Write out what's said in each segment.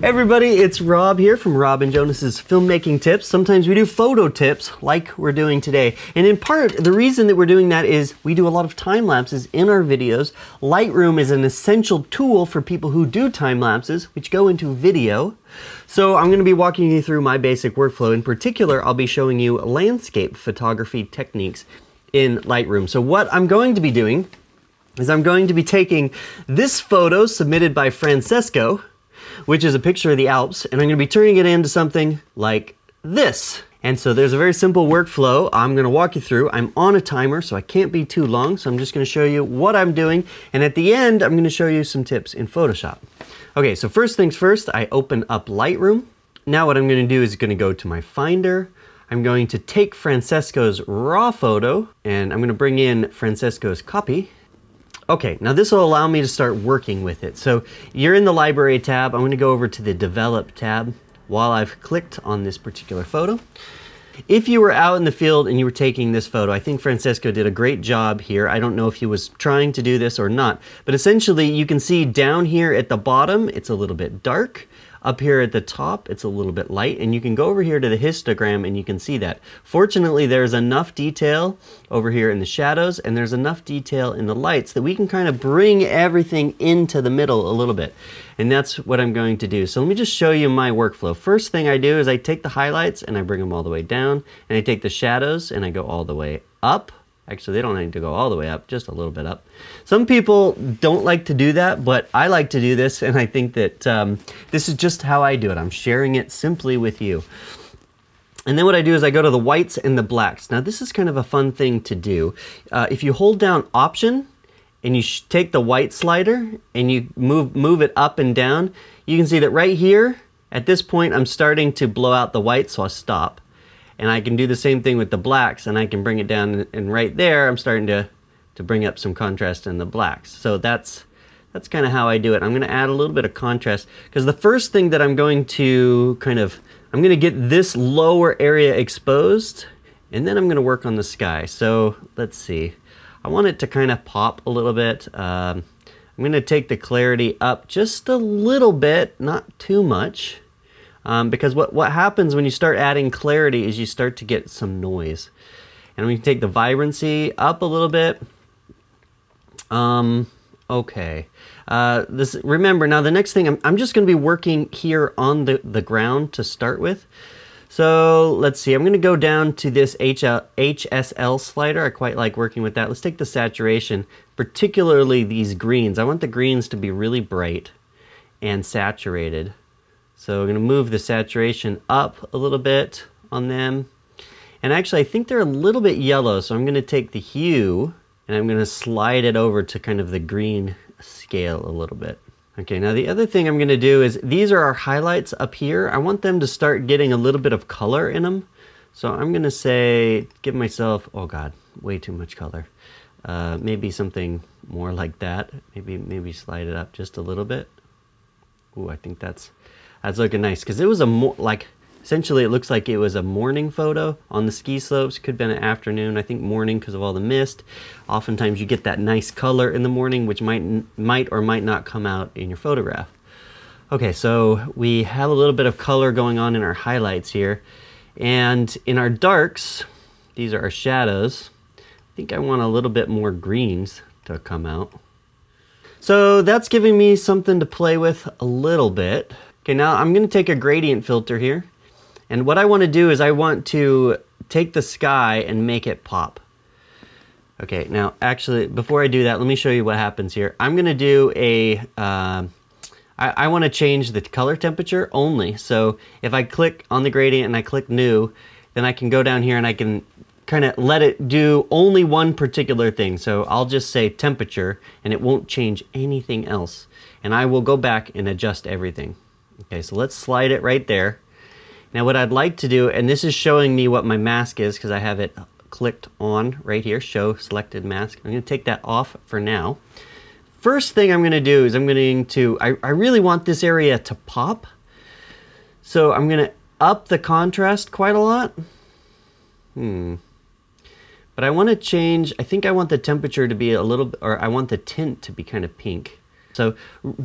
Hey everybody, it's Rob here from Rob and Jonas's Filmmaking Tips. Sometimes we do photo tips like we're doing today. And in part, the reason that we're doing that is we do a lot of time lapses in our videos. Lightroom is an essential tool for people who do time lapses, which go into video. So I'm going to be walking you through my basic workflow. In particular, I'll be showing you landscape photography techniques in Lightroom. So what I'm going to be doing is I'm going to be taking this photo submitted by Francesco, which is a picture of the Alps, and I'm going to be turning it into something like this. And so there's a very simple workflow I'm going to walk you through. I'm on a timer, so I can't be too long, so I'm just going to show you what I'm doing, and at the end, I'm going to show you some tips in Photoshop. Okay, so first things first, I open up Lightroom. Now what I'm going to do is going to go to my Finder. I'm going to take Francesco's raw photo, and I'm going to bring in Francesco's copy. Okay, now this will allow me to start working with it. So you're in the Library tab. I'm going to go over to the Develop tab while I've clicked on this particular photo. If you were out in the field and you were taking this photo, I think Francesco did a great job here. I don't know if he was trying to do this or not, but essentially you can see down here at the bottom, it's a little bit dark. Up here at the top, it's a little bit light, and you can go over here to the histogram and you can see that. Fortunately, there's enough detail over here in the shadows, and there's enough detail in the lights that we can kind of bring everything into the middle a little bit. And that's what I'm going to do. So let me just show you my workflow. First thing I do is I take the highlights and I bring them all the way down, and I take the shadows and I go all the way up. Actually, they don't need to go all the way up, just a little bit up. Some people don't like to do that, but I like to do this, and I think that this is just how I do it. I'm sharing it simply with you. And then what I do is I go to the whites and the blacks. Now, this is kind of a fun thing to do. If you hold down Option, and you take the white slider, and you move it up and down, you can see that right here, at this point, I'm starting to blow out the white, so I'll stop. And I can do the same thing with the blacks, and I can bring it down, and right there I'm starting to bring up some contrast in the blacks. So that's kind of how I do it. I'm going to add a little bit of contrast, because the first thing that I'm going to I'm going to get this lower area exposed, and then I'm going to work on the sky. So let's see. I want it to kind of pop a little bit. I'm going to take the clarity up just a little bit, not too much. Because what happens when you start adding clarity is you start to get some noise. And we can take the vibrancy up a little bit. Okay. Remember, now the next thing, I'm just going to be working here on the ground to start with. So let's see, I'm going to go down to this HSL slider. I quite like working with that. Let's take the saturation, particularly these greens. I want the greens to be really bright and saturated. So we're going to move the saturation up a little bit on them. And actually, I think they're a little bit yellow, so I'm going to take the hue and I'm going to slide it over to kind of the green scale a little bit. Okay, now the other thing I'm going to do is, these are our highlights up here. I want them to start getting a little bit of color in them. So I'm going to say, give myself, oh God, way too much color. Maybe something more like that. Maybe slide it up just a little bit. Ooh, I think that's looking nice, because it was essentially it looks like it was a morning photo on the ski slopes. Could have been an afternoon. I think morning because of all the mist. Oftentimes you get that nice color in the morning, which might or might not come out in your photograph. Okay, so we have a little bit of color going on in our highlights here. And in our darks, these are our shadows. I think I want a little bit more greens to come out. So that's giving me something to play with a little bit. Okay, now I'm going to take a gradient filter here, and what I want to do is I want to take the sky and make it pop. Okay, now actually before I do that, let me show you what happens here. I'm going to do I want to change the color temperature only. So if I click on the gradient and I click new, then I can go down here and I can kind of let it do only one particular thing. So I'll just say temperature, and it won't change anything else. And I will go back and adjust everything. Okay, so let's slide it right there. Now what I'd like to do, and this is showing me what my mask is because I have it clicked on right here, show selected mask. I'm going to take that off for now. First thing I'm going to do is I really want this area to pop. So I'm going to up the contrast quite a lot. But I want to change, I think I want the temperature to be a little, or I want the tint to be kind of pink. So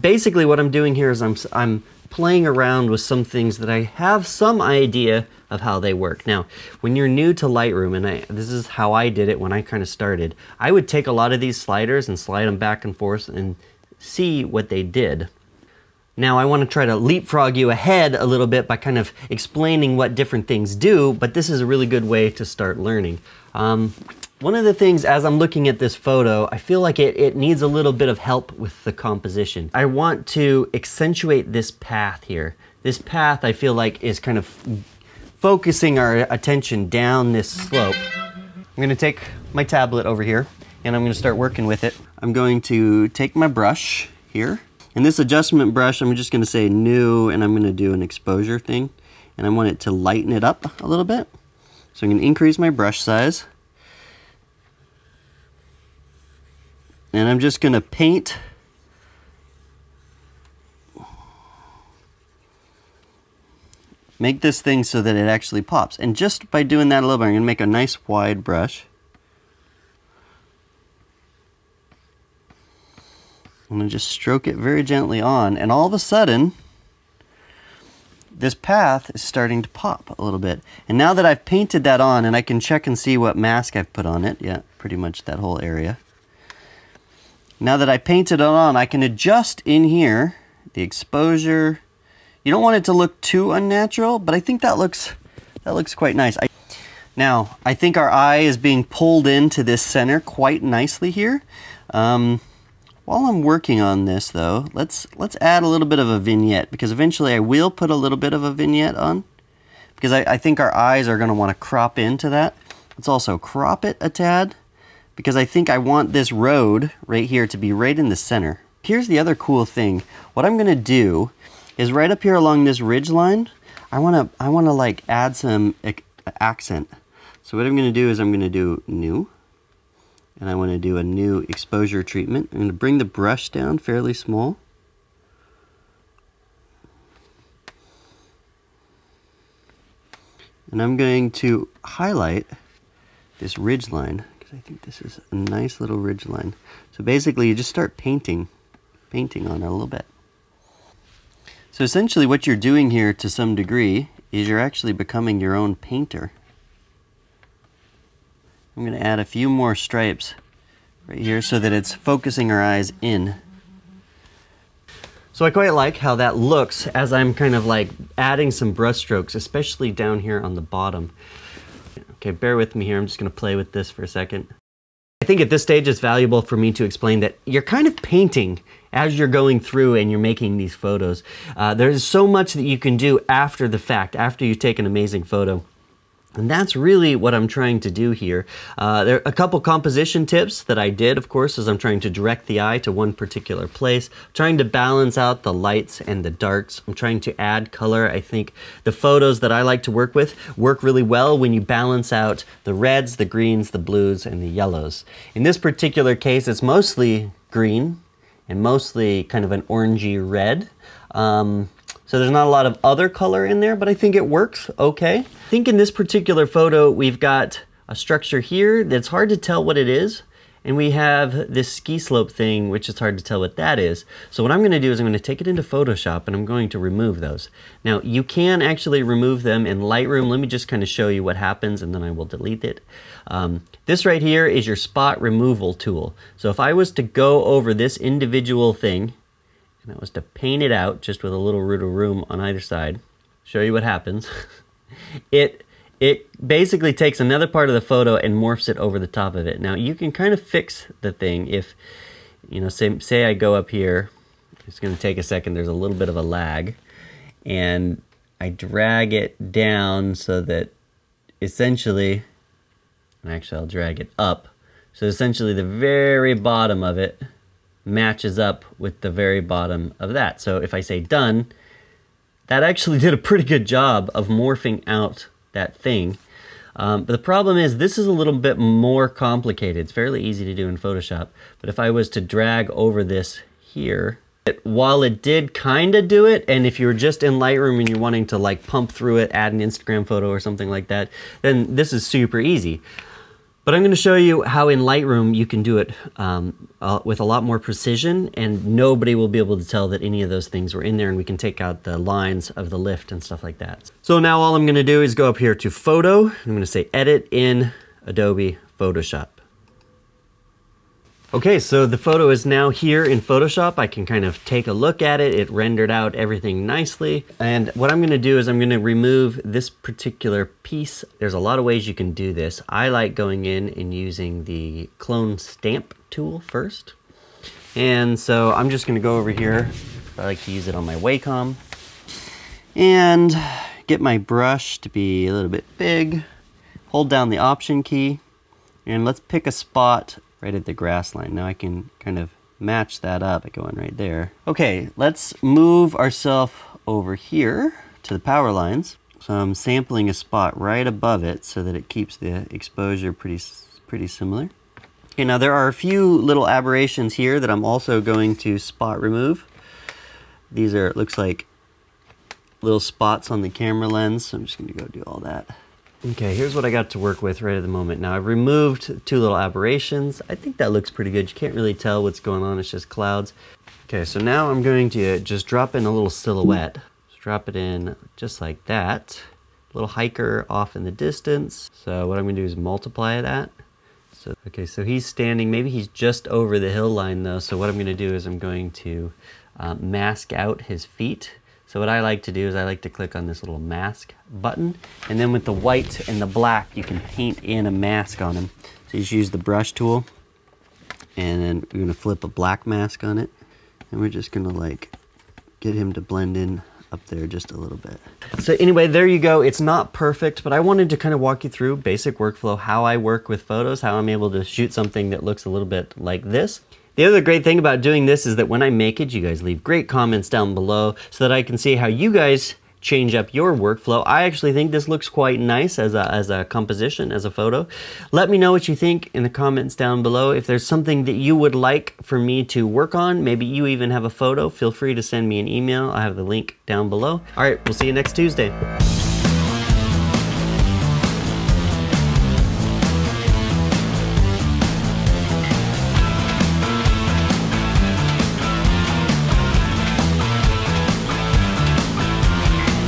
basically what I'm doing here is I'm playing around with some things that I have some idea of how they work. Now, when you're new to Lightroom, and this is how I did it when I kind of started, I would take a lot of these sliders and slide them back and forth and see what they did. Now, I want to try to leapfrog you ahead a little bit by kind of explaining what different things do, but this is a really good way to start learning. One of the things, as I'm looking at this photo, I feel like it needs a little bit of help with the composition. I want to accentuate this path here. This path, I feel like, is kind of focusing our attention down this slope. I'm going to take my tablet over here, and I'm going to start working with it. I'm going to take my brush here, and this adjustment brush, I'm just going to say new, and I'm going to do an exposure thing, and I want it to lighten it up a little bit. So I'm going to increase my brush size. And I'm just going to paint make this thing so that it actually pops. And just by doing that a little bit, I'm going to make a nice wide brush. I'm going to just stroke it very gently on, and all of a sudden, this path is starting to pop a little bit. And now that I've painted that on, and I can check and see what mask I've put on it, yeah, pretty much that whole area. Now that I painted it on, I can adjust in here the exposure. You don't want it to look too unnatural, but I think that looks quite nice. Now, I think our eye is being pulled into this center quite nicely here. While I'm working on this, though, let's add a little bit of a vignette, because eventually I will put a little bit of a vignette on, because I think our eyes are going to want to crop into that. Let's also crop it a tad, because I think I want this road right here to be right in the center. Here's the other cool thing. What I'm going to do is right up here along this ridge line, I want to like add some accent. So what I'm going to do is I'm going to do new, and I want to do a new exposure treatment. I'm going to bring the brush down fairly small. And I'm going to highlight this ridge line, because I think this is a nice little ridge line. So basically you just start painting on it a little bit. So essentially what you're doing here to some degree is you're actually becoming your own painter. I'm going to add a few more stripes right here so that it's focusing our eyes in. So I quite like how that looks as I'm kind of like adding some brush strokes, especially down here on the bottom. Okay, bear with me here. I'm just going to play with this for a second. I think at this stage it's valuable for me to explain that you're kind of painting as you're going through and you're making these photos. There's so much that you can do after the fact, after you take an amazing photo. And that's really what I'm trying to do here. There are a couple composition tips that I did, of course, as I'm trying to direct the eye to one particular place, trying to balance out the lights and the darks. I'm trying to add color. I think the photos that I like to work with work really well when you balance out the reds, the greens, the blues, and the yellows. In this particular case, it's mostly green and mostly kind of an orangey red. So there's not a lot of other color in there, but I think it works okay. I think in this particular photo, we've got a structure here that's hard to tell what it is. And we have this ski slope thing, which is hard to tell what that is. So what I'm going to do is I'm going to take it into Photoshop and I'm going to remove those. Now you can actually remove them in Lightroom. Let me just kind of show you what happens and then I will delete it. This right here is your spot removal tool. So if I was to go over this individual thing, and that was to paint it out just with a little root of room on either side, show you what happens. It basically takes another part of the photo and morphs it over the top of it. Now you can kind of fix the thing if, you know, say I go up here, it's going to take a second, there's a little bit of a lag, and I drag it down so that essentially, and actually I'll drag it up, so essentially the very bottom of it matches up with the very bottom of that. So if I say done, that actually did a pretty good job of morphing out that thing. But the problem is this is a little bit more complicated. It's fairly easy to do in Photoshop. But if I was to drag over this here, while it did kind of do it, and if you were just in Lightroom and you're wanting to like pump through it, add an Instagram photo or something like that, then this is super easy. But I'm going to show you how in Lightroom you can do it with a lot more precision, and nobody will be able to tell that any of those things were in there, and we can take out the lines of the lift and stuff like that. So now all I'm going to do is go up here to Photo. I'm going to say Edit in Adobe Photoshop. Okay, so the photo is now here in Photoshop. I can kind of take a look at it. It rendered out everything nicely. And what I'm gonna do is I'm gonna remove this particular piece. There's a lot of ways you can do this. I like going in and using the clone stamp tool first. And so I'm just gonna go over here. I like to use it on my Wacom. And get my brush to be a little bit big. Hold down the Option key. And let's pick a spot right at the grass line. Now I can kind of match that up by going right there. Okay, let's move ourselves over here to the power lines. So I'm sampling a spot right above it so that it keeps the exposure pretty similar. Okay, now there are a few little aberrations here that I'm also going to spot remove. These are, it looks like little spots on the camera lens, so I'm just gonna go do all that. Okay, here's what I got to work with right at the moment. Now I've removed two little aberrations. I think that looks pretty good. You can't really tell what's going on, it's just clouds. Okay, so now I'm going to just drop in a little silhouette. Just drop it in just like that. A little hiker off in the distance. So what I'm gonna do is multiply that. So, okay, so he's standing, maybe he's just over the hill line though. So what I'm gonna do is I'm going to mask out his feet. So what I like to do is I like to click on this little mask button, and then with the white and the black you can paint in a mask on him. So you just use the brush tool, and then we're going to flip a black mask on it, and we're just going to like get him to blend in up there just a little bit. So anyway, there you go. It's not perfect, but I wanted to kind of walk you through basic workflow, how I work with photos, how I'm able to shoot something that looks a little bit like this. The other great thing about doing this is that when I make it, you guys leave great comments down below so that I can see how you guys change up your workflow. I actually think this looks quite nice as a composition, as a photo. Let me know what you think in the comments down below. If there's something that you would like for me to work on, maybe you even have a photo, feel free to send me an email. I have the link down below. All right, we'll see you next Tuesday.